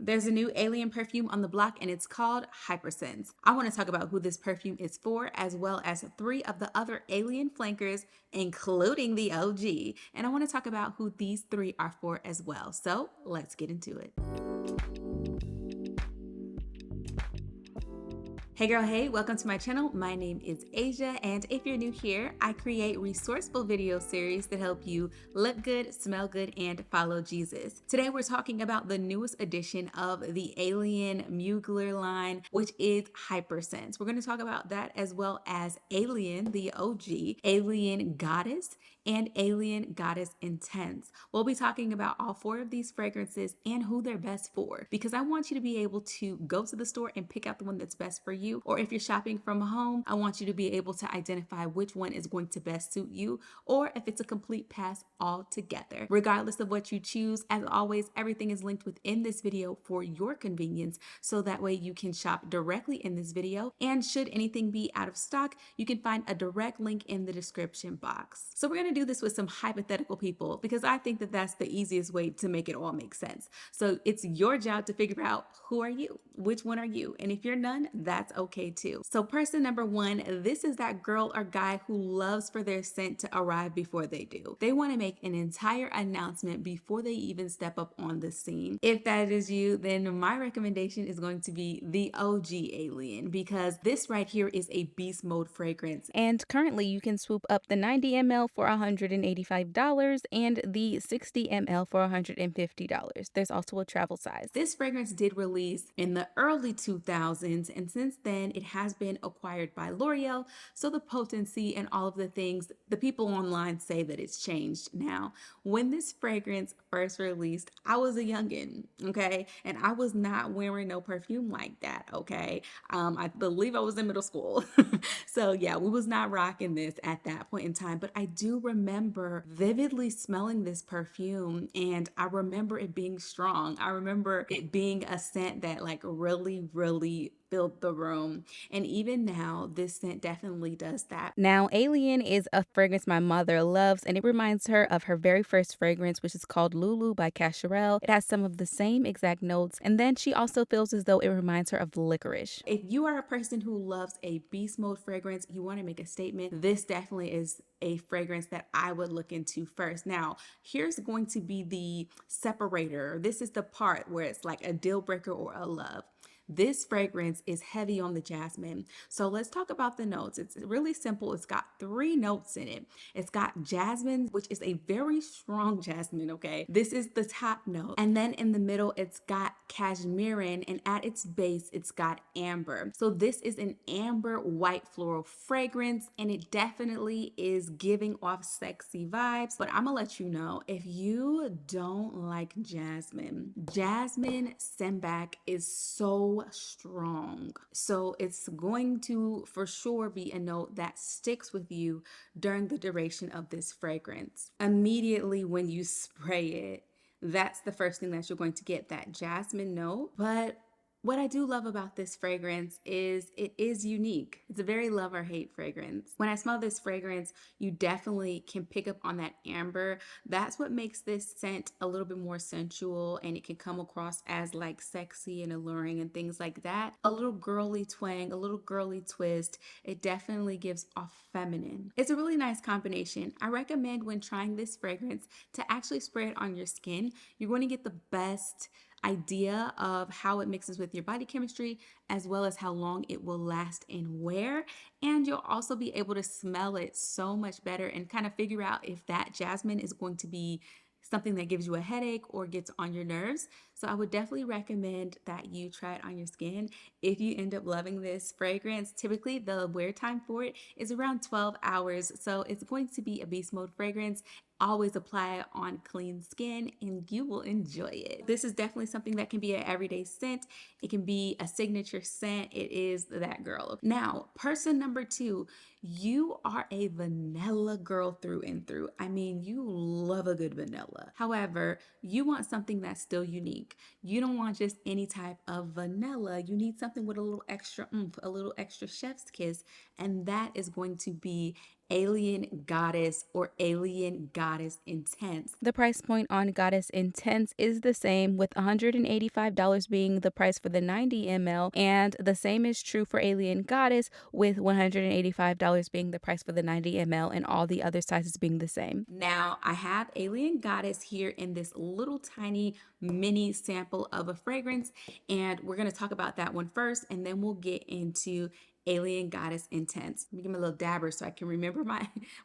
There's a new alien perfume on the block and it's called Hypersense. I want to talk about who this perfume is for, as well as 3 of the other alien flankers, including the OG. And I want to talk about who these 3 are for as well. So let's get into it. Hey girl, hey, welcome to my channel. My name is Asea, and if you're new here, I create resourceful video series that help you look good, smell good, and follow Jesus. Today we're talking about the newest edition of the Alien Mugler line, which is Hypersense. We're going to talk about that as well as Alien, the OG, Alien Goddess, and Alien Goddess Intense. We'll be talking about all 4 of these fragrances and who they're best for, because I want you to be able to go to the store and pick out the one that's best for you. Or if you're shopping from home, I want you to be able to identify which one is going to best suit you, or if it's a complete pass altogether. Regardless of what you choose, as always, everything is linked within this video for your convenience, so that way you can shop directly in this video. And should anything be out of stock, you can find a direct link in the description box. So we're going to do this with some hypothetical people, because I think that that's the easiest way to make it all make sense. So it's your job to figure out, who are you? Which one are you? And if you're none, that's okay too. So person number 1, this is that girl or guy who loves for their scent to arrive before they do. They want to make an entire announcement before they even step up on the scene. If that is you, then my recommendation is going to be the OG Alien, because this right here is a beast mode fragrance. And currently you can swoop up the 90 ml for $185 and the 60 ml for $150. There's also a travel size. This fragrance did release in the early 2000s, and since then it has been acquired by L'Oreal, so the potency and all of the things, the people online say that it's changed now. When this fragrance first released, I was a youngin', okay? And I was not wearing no perfume like that, okay? I believe I was in middle school. So yeah, we was not rocking this at that point in time, but I do remember vividly smelling this perfume, and I remember it being strong. I remember it being a scent that like really filled the room. And even now, this scent definitely does that. Now, Alien is a fragrance my mother loves, and it reminds her of her very first fragrance, which is called Lulu by Cacharel. It has some of the same exact notes, and then she also feels as though it reminds her of licorice. If you are a person who loves a beast mode fragrance, you want to make a statement, this definitely is a fragrance that I would look into first. Now, here's going to be the separator. This is the part where it's like a deal breaker or a love. This fragrance is heavy on the jasmine. So let's talk about the notes. It's really simple. It's got 3 notes in it. It's got jasmine, which is a very strong jasmine, okay? This is the top note. And then in the middle, it's got cashmerean, and at its base, it's got amber. So this is an amber white floral fragrance, and it definitely is giving off sexy vibes. But I'm gonna let you know, if you don't like jasmine, jasmine Sembac is so strong. So it's going to for sure be a note that sticks with you during the duration of this fragrance. Immediately when you spray it, that's the first thing that you're going to get, that jasmine note. But what I do love about this fragrance is it is unique. It's a very love or hate fragrance. When I smell this fragrance, you definitely can pick up on that amber. That's what makes this scent a little bit more sensual, and it can come across as like sexy and alluring and things like that. A little girly twang, a little girly twist. It definitely gives off feminine. It's a really nice combination. I recommend when trying this fragrance to actually spray it on your skin. You're going to get the best idea of how it mixes with your body chemistry, as well as how long it will last and wear. And you'll also be able to smell it so much better and kind of figure out if that jasmine is going to be something that gives you a headache or gets on your nerves. So I would definitely recommend that you try it on your skin. If you end up loving this fragrance, typically the wear time for it is around 12 hours. So it's going to be a beast mode fragrance. Always apply it on clean skin and you will enjoy it. This is definitely something that can be an everyday scent. It can be a signature scent. It is that girl. Now, person number 2, you are a vanilla girl through and through. I mean, you love a good vanilla. However, you want something that's still unique. You don't want just any type of vanilla. You need something with a little extra oomph, a little extra chef's kiss, and that is going to be Alien Goddess or Alien Goddess Intense. The price point on Goddess Intense is the same, with $185 being the price for the 90 ml, and the same is true for Alien Goddess, with $185 being the price for the 90 ml and all the other sizes being the same. Now, I have Alien Goddess here in this little tiny mini sample of a fragrance, and we're going to talk about that one first, and then we'll get into Alien Goddess Intense. Let me give me a little dabber so I can remember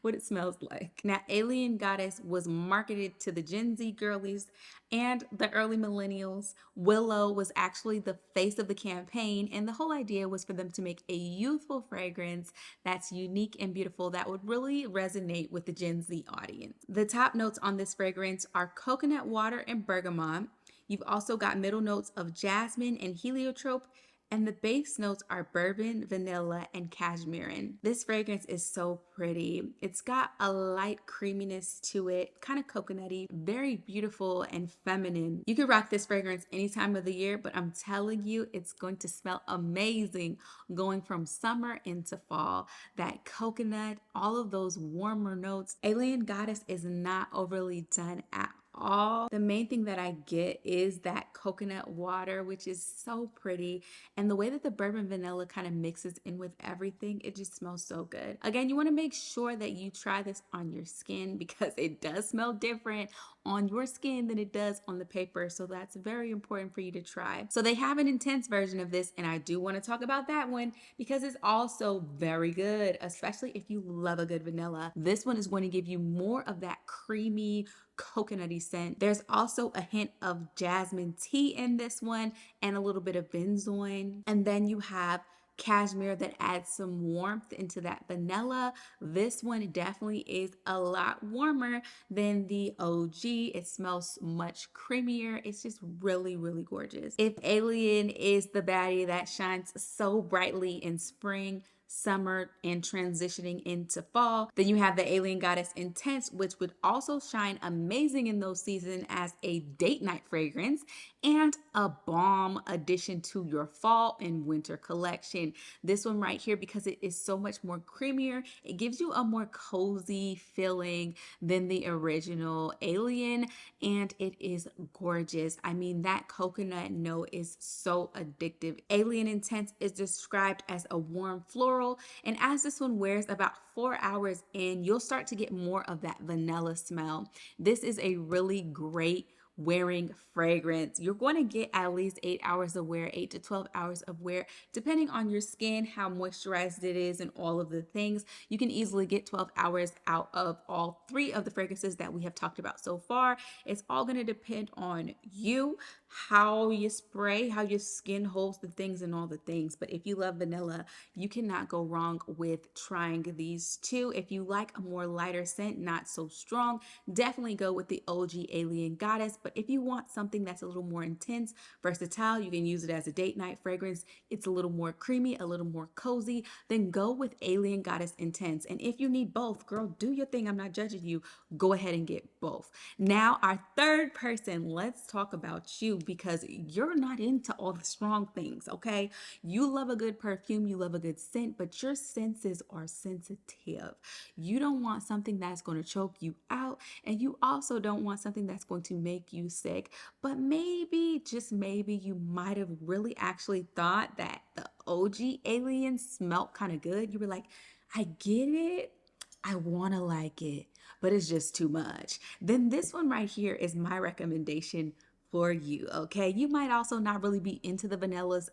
what it smells like. Now, Alien Goddess was marketed to the Gen Z girlies and the early millennials. Willow was actually the face of the campaign, and the whole idea was for them to make a youthful fragrance that's unique and beautiful that would really resonate with the Gen Z audience. The top notes on this fragrance are coconut water and bergamot. You've also got middle notes of jasmine and heliotrope, and the base notes are bourbon, vanilla, and cashmere. This fragrance is so pretty. It's got a light creaminess to it, kind of coconutty, very beautiful and feminine. You can rock this fragrance any time of the year, but I'm telling you, it's going to smell amazing going from summer into fall. That coconut, all of those warmer notes. Alien Goddess is not overly done at all. The main thing that I get is that coconut water, which is so pretty, and the way that the bourbon vanilla kind of mixes in with everything, it just smells so good. Again, you want to make sure that you try this on your skin because it does smell different on your skin than it does on the paper, so that's very important for you to try. So they have an intense version of this, and I do want to talk about that one because it's also very good, especially if you love a good vanilla. This one is going to give you more of that creamy coconutty scent. There's also a hint of jasmine tea in this one and a little bit of benzoin. And then you have cashmere that adds some warmth into that vanilla. This one definitely is a lot warmer than the OG. It smells much creamier. It's just really, really gorgeous. If Alien is the baddie that shines so brightly in spring, summer, and transitioning into fall, then you have the Alien Goddess Intense, which would also shine amazing in those seasons as a date night fragrance and a bomb addition to your fall and winter collection. This one right here, because it is so much more creamier, it gives you a more cozy feeling than the original Alien, and it is gorgeous. I mean, that coconut note is so addictive. Alien Intense is described as a warm floral, and as this one wears about 4 hours in, you'll start to get more of that vanilla smell. This is a really great wearing fragrance. You're going to get at least 8 hours of wear, 8 to 12 hours of wear, depending on your skin, how moisturized it is, and all of the things. You can easily get 12 hours out of all 3 of the fragrances that we have talked about so far. It's all going to depend on you, how you spray, how your skin holds the things, and all the things. But if you love vanilla, you cannot go wrong with trying these two. If you like a more lighter scent, not so strong, definitely go with the OG Alien Goddess. But if you want something that's a little more intense, versatile, you can use it as a date night fragrance. It's a little more creamy, a little more cozy, then go with Alien Goddess Intense. And if you need both, girl, do your thing. I'm not judging you. Go ahead and get both. Now, our third person, let's talk about you because you're not into all the strong things, okay? You love a good perfume, you love a good scent, but your senses are sensitive. You don't want something that's going to choke you out, and you also don't want something that's going to make you sick. But maybe, just maybe, you might have really actually thought that the OG Alien smelled kind of good. You were like, I get it. I want to like it, but it's just too much. Then this one right here is my recommendation for you, okay? You might also not really be into the vanillas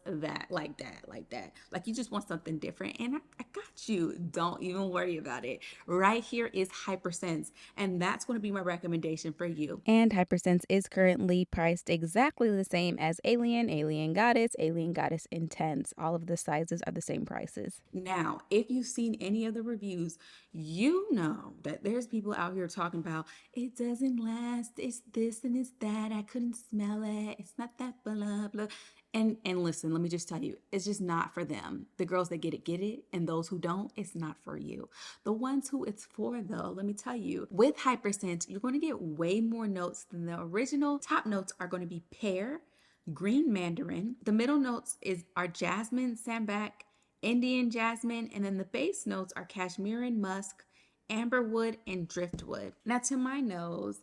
like that. Like you just want something different, and I got you. Don't even worry about it. Right here is Hypersense, and that's going to be my recommendation for you. And Hypersense is currently priced exactly the same as Alien, Alien Goddess, Alien Goddess Intense. All of the sizes are the same prices. Now, if you've seen any of the reviews, you know that there's people out here talking about it doesn't last, it's this and it's that, I couldn't smell it, it's not that blah blah. And listen, let me just tell you, it's just not for them. The girls that get it, and those who don't, it's not for you. The ones who it's for, though, let me tell you, with Hypersense, you're going to get way more notes than the original. Top notes are going to be pear, green mandarin. The middle notes are jasmine, sambac, Indian jasmine, and then the base notes are cashmere musk, amberwood, and driftwood. Now, to my nose,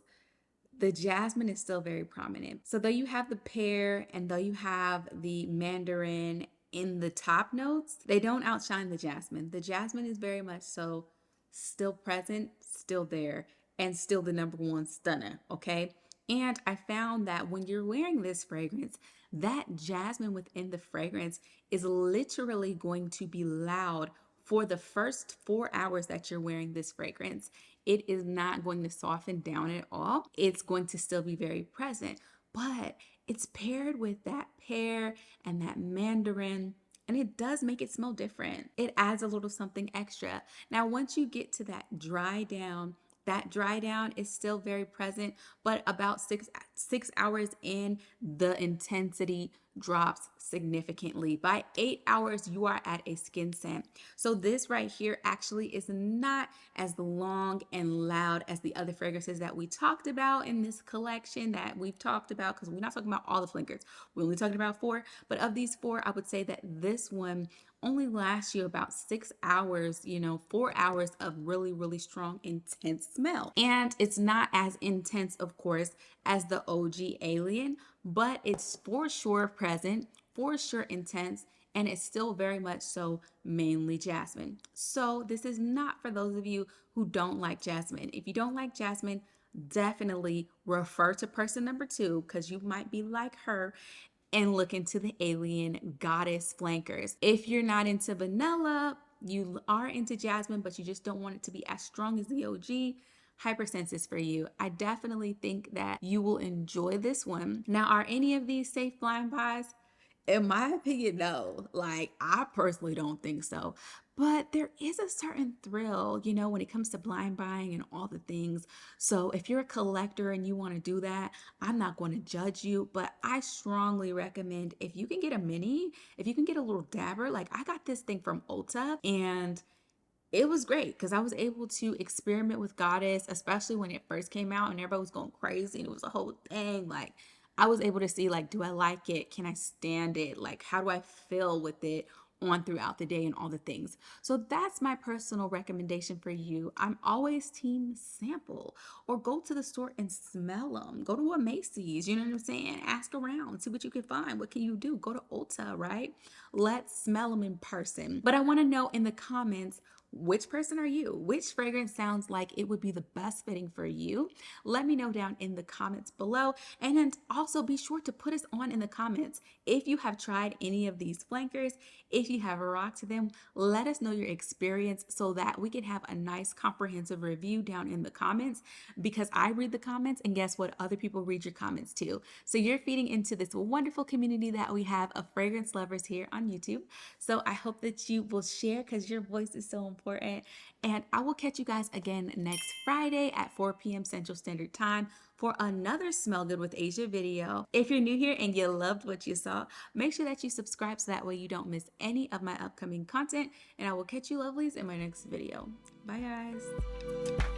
the jasmine is still very prominent. So though you have the pear and though you have the mandarin in the top notes, they don't outshine the jasmine. The jasmine is very much so still present, still there, and still the number one stunner, okay? And I found that when you're wearing this fragrance, that jasmine within the fragrance is literally going to be loud for the first 4 hours that you're wearing this fragrance. It is not going to soften down at all. It's going to still be very present, but it's paired with that pear and that mandarin, and it does make it smell different. It adds a little something extra. Now, once you get to that dry down, that dry down is still very present, but about six hours in, the intensity drops significantly. By 8 hours, you are at a skin scent. So this right here actually is not as long and loud as the other fragrances that we talked about in this collection that we've talked about, because we're not talking about all the flankers. We're only talking about 4. But of these 4, I would say that this one only lasts you about 6 hours, 4 hours of really, really strong, intense smell. And it's not as intense, of course, as the OG Alien, but it's for sure present, for sure intense, and it's still very much so mainly jasmine. So this is not for those of you who don't like jasmine. If you don't like jasmine, definitely refer to person number 2, because you might be like her and look into the Alien Goddess flankers. If you're not into vanilla, you are into jasmine, but you just don't want it to be as strong as the OG, Hypersense is for you. I definitely think that you will enjoy this one. Now, are any of these safe blind buys? In my opinion, no. Like, I personally don't think so. But there is a certain thrill, when it comes to blind buying and all the things. So if you're a collector and you want to do that, I'm not going to judge you. But I strongly recommend, if you can get a mini, if you can get a little dabber, like I got this thing from Ulta, and it was great because I was able to experiment with Goddess, especially when it first came out and everybody was going crazy and it was a whole thing. Like, I was able to see, like, do I like it? Can I stand it? Like, how do I feel with it on throughout the day and all the things? So that's my personal recommendation for you. I'm always team sample, or go to the store and smell them. Go to a Macy's, you know what I'm saying? Ask around, see what you can find. What can you do? Go to Ulta, right? Let's smell them in person. But I want to know in the comments, which person are you? Which fragrance sounds like it would be the best fitting for you? Let me know down in the comments below. And also be sure to put us on in the comments if you have tried any of these flankers, if you have rocked them. Let us know your experience so that we can have a nice comprehensive review down in the comments, because I read the comments, and guess what? Other people read your comments too. So you're feeding into this wonderful community that we have of fragrance lovers here on YouTube. So I hope that you will share, because your voice is so important. And I will catch you guys again next Friday at 4 p.m. Central Standard Time for another Smell Good with Asia video. If you're new here and you loved what you saw, make sure that you subscribe so that way you don't miss any of my upcoming content. And I will catch you lovelies in my next video. Bye guys.